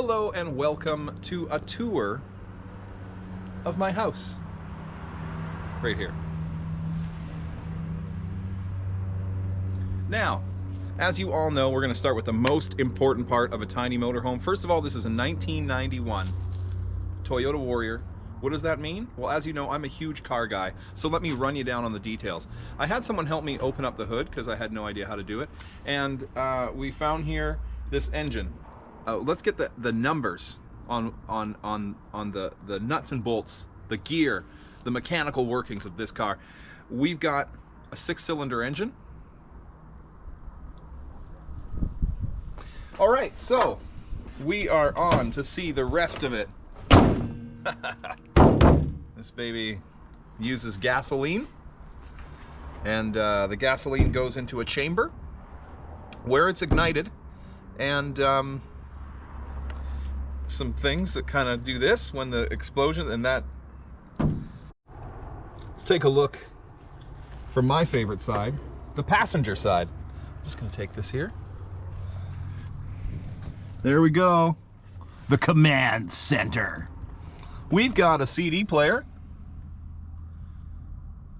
Hello and welcome to a tour of my house. Right here. Now, as you all know, we're going to start with the most important part of a tiny motorhome. First of all, this is a 1991 Toyota Warrior. What does that mean? Well, as you know, I'm a huge car guy, so let me run you down on the details. I had someone help me open up the hood because I had no idea how to do it, and we found here this engine. Let's get the numbers on the nuts and bolts, the gear, the mechanical workings of this car. We've got a 6-cylinder engine. All right, so we are on to see the rest of it. This baby uses gasoline, and the gasoline goes into a chamber where it's ignited, and some things that kind of do this when the explosion and that. Let's take a look from my favorite side, the passenger side. I'm just going to take this here. There we go. The command center. We've got a CD player.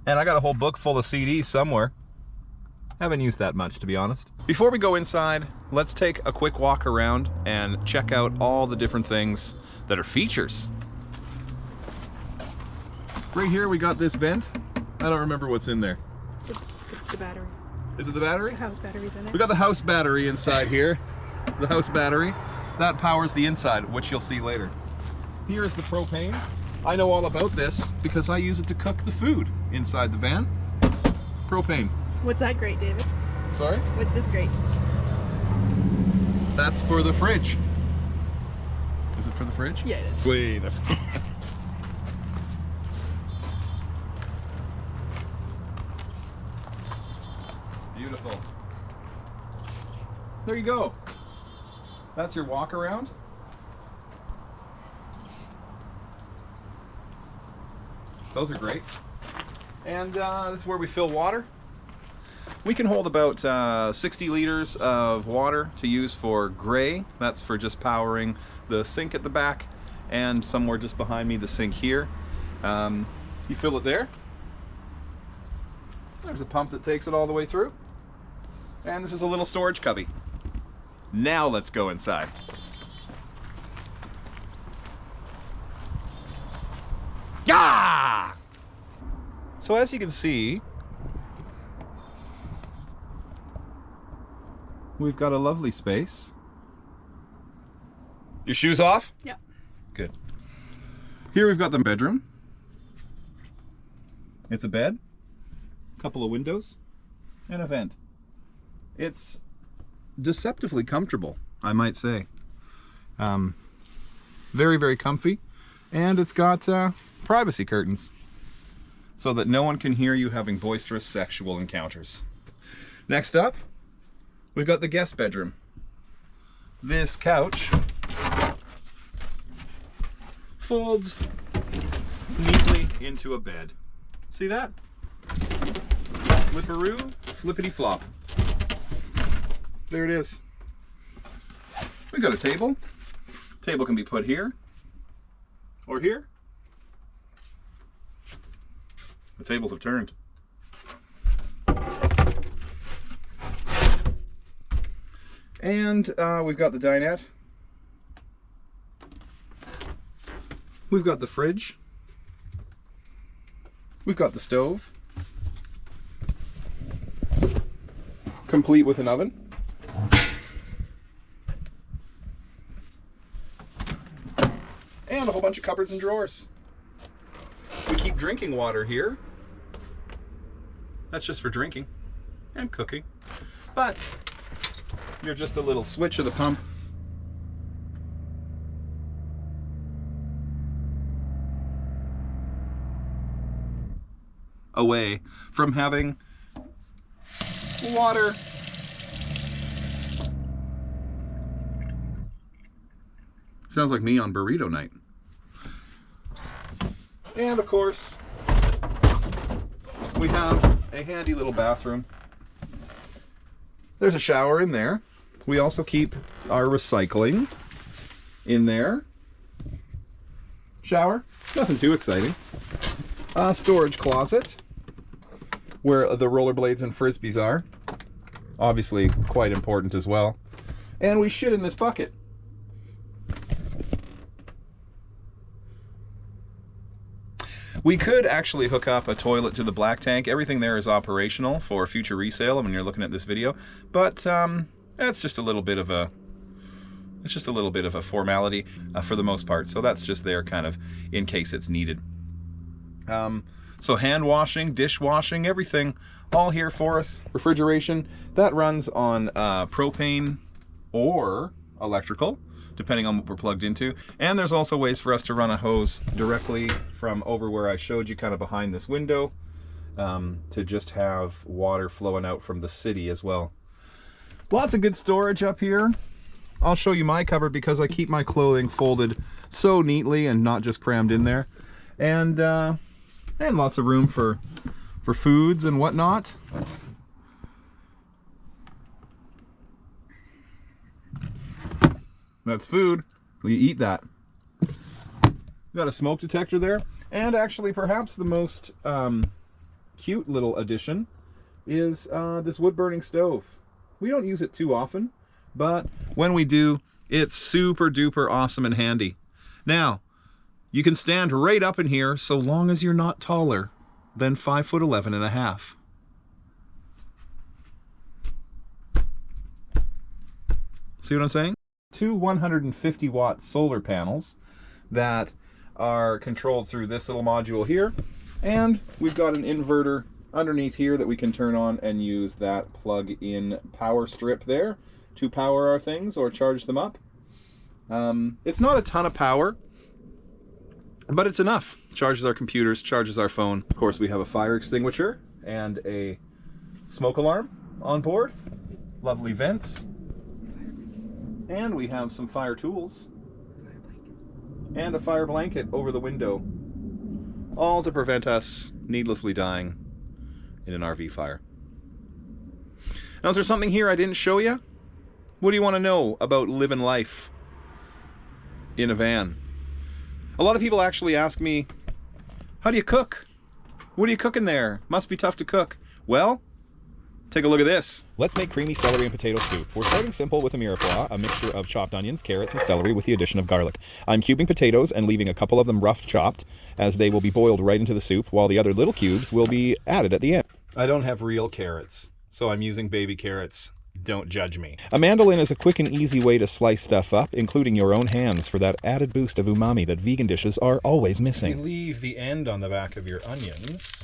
And I got a whole book full of CDs somewhere. Haven't used that much, to be honest. Before we go inside, let's take a quick walk around and check out all the different things that are features. Right here we got this vent. I don't remember what's in there. The battery. Is it the battery? The house battery's in it. We got the house battery inside here. The house battery. That powers the inside, which you'll see later. Here is the propane. I know all about this because I use it to cook the food inside the van. Propane. What's that grate, David? Sorry? What's this grate? That's for the fridge. Is it for the fridge? Yeah, it is. Sweet. Beautiful. There you go. That's your walk around. Those are great. And this is where we fill water. We can hold about 60 liters of water to use for gray. That's for just powering the sink at the back, and somewhere just behind me, the sink here. You fill it there. There's a pump that takes it all the way through. And this is a little storage cubby. Now let's go inside. Yeah! So as you can see, we've got a lovely space. Your shoes off? Yep. Good. Here we've got the bedroom. It's a bed, a couple of windows, and a vent. It's deceptively comfortable, I might say. Very, very comfy. And it's got privacy curtains so that no one can hear you having boisterous sexual encounters. Next up, we've got the guest bedroom. This couch folds neatly into a bed. See that? Flipperoo, flippity flop. There it is. We've got a table. Table can be put here or here. The tables have turned. And we've got the dinette. We've got the fridge. We've got the stove, complete with an oven. And a whole bunch of cupboards and drawers. We keep drinking water here. That's just for drinking and cooking. But you're just a little switch of the pump. Away from having water sounds like me on burrito night. And of course we have a handy little bathroom. There's a shower in there. We also keep our recycling in there. Shower, nothing too exciting. Storage closet, where the rollerblades and frisbees are. Obviously quite important as well. And we shit in this bucket. We could actually hook up a toilet to the black tank. Everything there is operational for future resale when you're looking at this video, but that's just a little bit of a formality for the most part. So that's just there kind of in case it's needed. So hand washing, dishwashing, everything all here for us. Refrigeration, that runs on propane or electrical, depending on what we're plugged into. And there's also ways for us to run a hose directly from over where I showed you, kind of behind this window, to just have water flowing out from the city as well. Lots of good storage up here. I'll show you my cupboard because I keep my clothing folded so neatly and not just crammed in there. And lots of room for foods and whatnot. That's food. We eat that. Got a smoke detector there. And actually, perhaps the most cute little addition is this wood-burning stove. We don't use it too often, but when we do, it's super duper awesome and handy. Now, you can stand right up in here so long as you're not taller than 5'11½". See what I'm saying? Two 150-watt solar panels that are controlled through this little module here, and we've got an inverter underneath here that we can turn on and use that plug-in power strip there to power our things or charge them up. It's not a ton of power, but it's enough. Charges our computers, charges our phone. Of course, we have a fire extinguisher and a smoke alarm on board. Lovely vents. And we have some fire tools. And a fire blanket over the window. All to prevent us needlessly dying in an RV fire. Now, is there something here I didn't show you? What do you want to know about living life in a van? A lot of people actually ask me, how do you cook? What are you cooking there? Must be tough to cook. Well, take a look at this. Let's make creamy celery and potato soup. We're starting simple with a mirepoix, a mixture of chopped onions, carrots, and celery with the addition of garlic. I'm cubing potatoes and leaving a couple of them rough chopped, as they will be boiled right into the soup, while the other little cubes will be added at the end. I don't have real carrots, so I'm using baby carrots. Don't judge me. A mandolin is a quick and easy way to slice stuff up, including your own hands, for that added boost of umami that vegan dishes are always missing. You leave the end on the back of your onions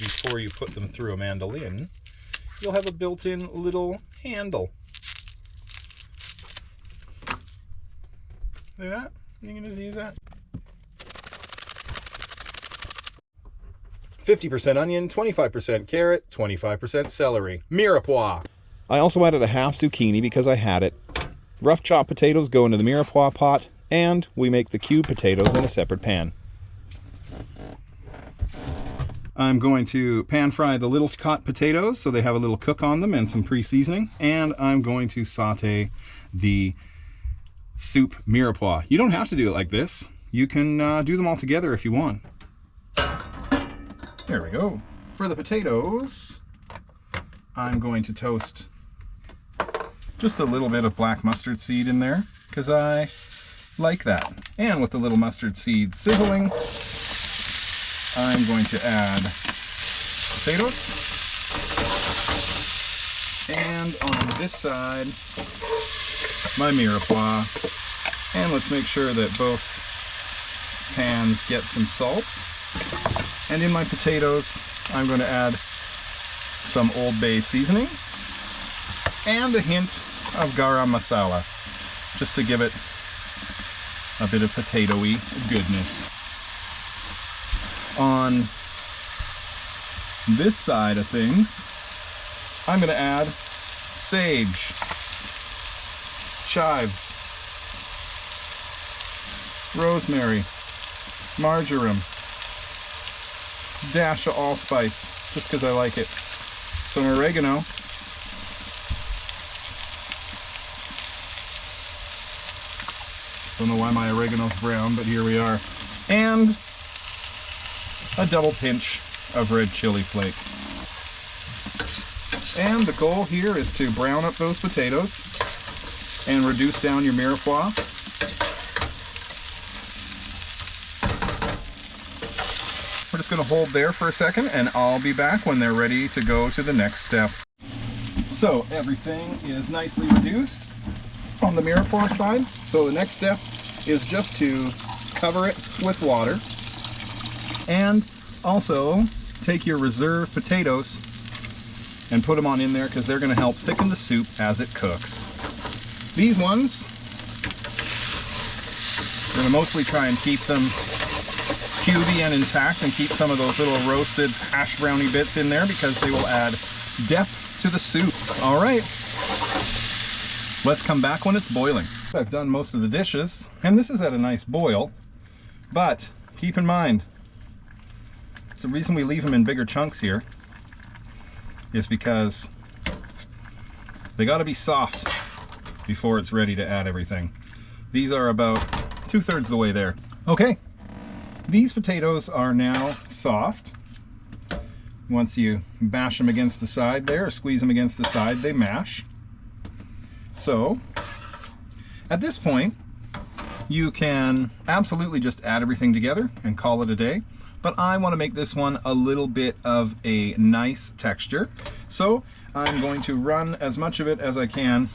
before you put them through a mandolin. You'll have a built-in little handle. Look at that. You can just use that. 50% onion, 25% carrot, 25% celery. Mirepoix. I also added a half zucchini because I had it. Rough chopped potatoes go into the mirepoix pot, and we make the cubed potatoes in a separate pan. I'm going to pan fry the little cut potatoes so they have a little cook on them and some pre-seasoning, and I'm going to saute the soup mirepoix. You don't have to do it like this. You can do them all together if you want. There we go. For the potatoes, I'm going to toast just a little bit of black mustard seed in there because I like that. And with the little mustard seed sizzling, I'm going to add potatoes. And on this side, my mirepoix. And let's make sure that both pans get some salt. And in my potatoes, I'm going to add some Old Bay seasoning and a hint of garam masala, just to give it a bit of potato-y goodness. On this side of things, I'm going to add sage, chives, rosemary, marjoram, dash of allspice, just because I like it, some oregano, Don't know why my oregano's brown, but here we are. And a double pinch of red chili flake. And the goal here is to brown up those potatoes and reduce down your mirepoix. We're just going to hold there for a second, and I'll be back when they're ready to go to the next step. So everything is nicely reduced on the mirepoix side. So the next step is just to cover it with water, and also take your reserve potatoes and put them on in there, because they're going to help thicken the soup as it cooks. These ones, we're going to mostly try and keep them cubey and intact, and keep some of those little roasted hash browny bits in there, because they will add depth to the soup. All right, let's come back when it's boiling. I've done most of the dishes, and this is at a nice boil, but keep in mind, the reason we leave them in bigger chunks here is because they got to be soft before it's ready to add everything. These are about 2/3 the way there. Okay, these potatoes are now soft. Once you bash them against the side there, or squeeze them against the side, they mash. So at this point, you can absolutely just add everything together and call it a day. But I want to make this one a little bit of a nice texture. So I'm going to run as much of it as I can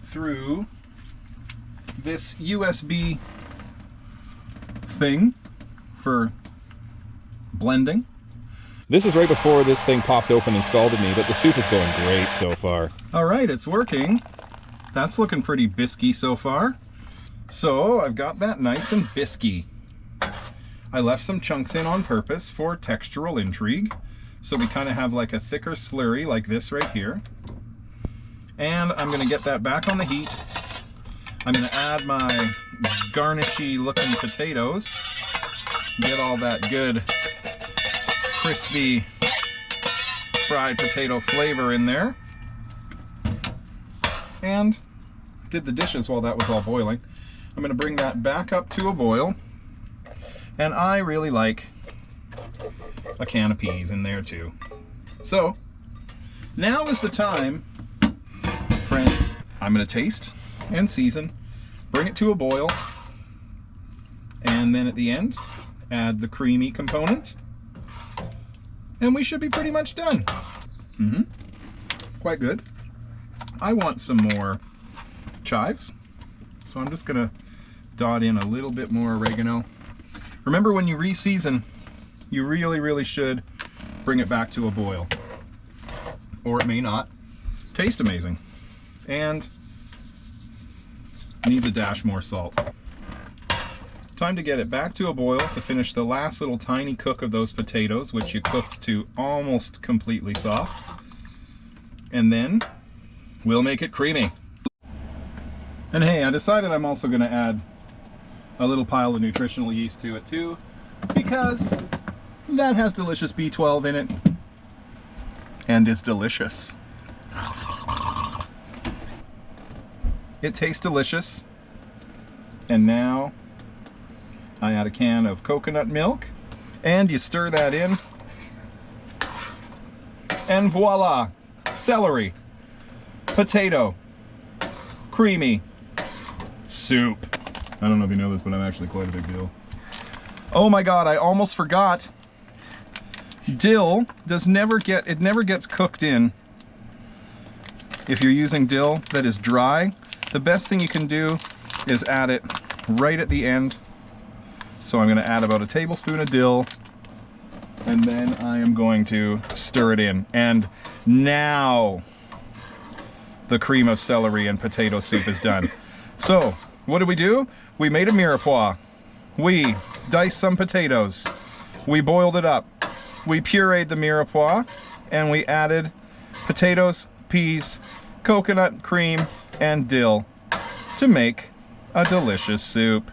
through this USB thing for blending. This is right before this thing popped open and scalded me, but the soup is going great so far. All right, it's working. That's looking pretty bisky so far. So I've got that nice and bisky. I left some chunks in on purpose for textural intrigue. So we kind of have like a thicker slurry like this right here. And I'm going to get that back on the heat. I'm going to add my garnishy looking potatoes. Get all that good crispy fried potato flavor in there. And did the dishes while that was all boiling. I'm going to bring that back up to a boil. And I really like a can of peas in there too. So now is the time, friends. I'm going to taste and season, bring it to a boil, and then at the end add the creamy component, and we should be pretty much done. Quite good. I want some more chives, so I'm just going to dot in a little bit more oregano. Remember, when you re-season, you really should bring it back to a boil, or it may not taste amazing. And needs a dash more salt. Time to get it back to a boil to finish the last little tiny cook of those potatoes, which you cooked to almost completely soft. And then we'll make it creamy. And hey, I decided I'm also going to add a little pile of nutritional yeast to it too, because that has delicious B12 in it and is delicious. It tastes delicious. And now I add a can of coconut milk, and you stir that in, and voila, celery, potato, creamy soup. I don't know if you know this, but I'm actually quite a big deal. Oh my God, I almost forgot. Dill never gets cooked in. If you're using dill that is dry, the best thing you can do is add it right at the end. So I'm going to add about a tablespoon of dill, and then I am going to stir it in. And now the cream of celery and potato soup is done. So what do? We made a mirepoix. We diced some potatoes. We boiled it up. We pureed the mirepoix, and we added potatoes, peas, coconut cream, and dill to make a delicious soup.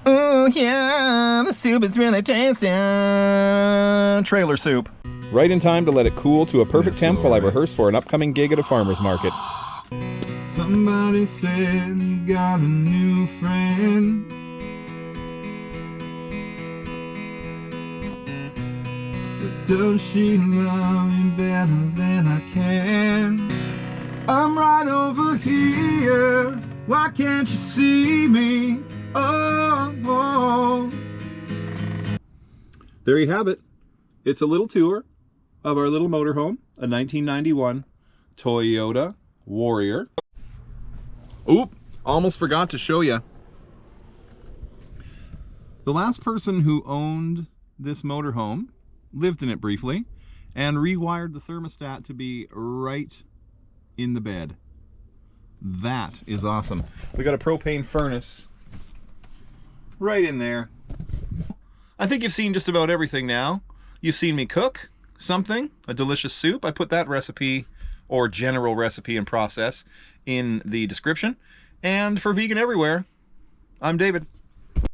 Oh yeah, the soup is really tasty. Trailer soup. Right in time to let it cool to a perfect temp while I rehearse for an upcoming gig at a farmer's market. Somebody said you got a new friend. But does she love you better than I can? I'm right over here. Why can't you see me? Oh, oh. There you have it. It's a little tour of our little motorhome, a 1991 Toyota Warrior. Oop, almost forgot to show you. The last person who owned this motorhome lived in it briefly and rewired the thermostat to be right in the bed. That is awesome. We got a propane furnace right in there. I think you've seen just about everything now. You've seen me cook something, a delicious soup. I put that recipe or general recipe and process in the description. And for Vegan Everywhere, I'm David.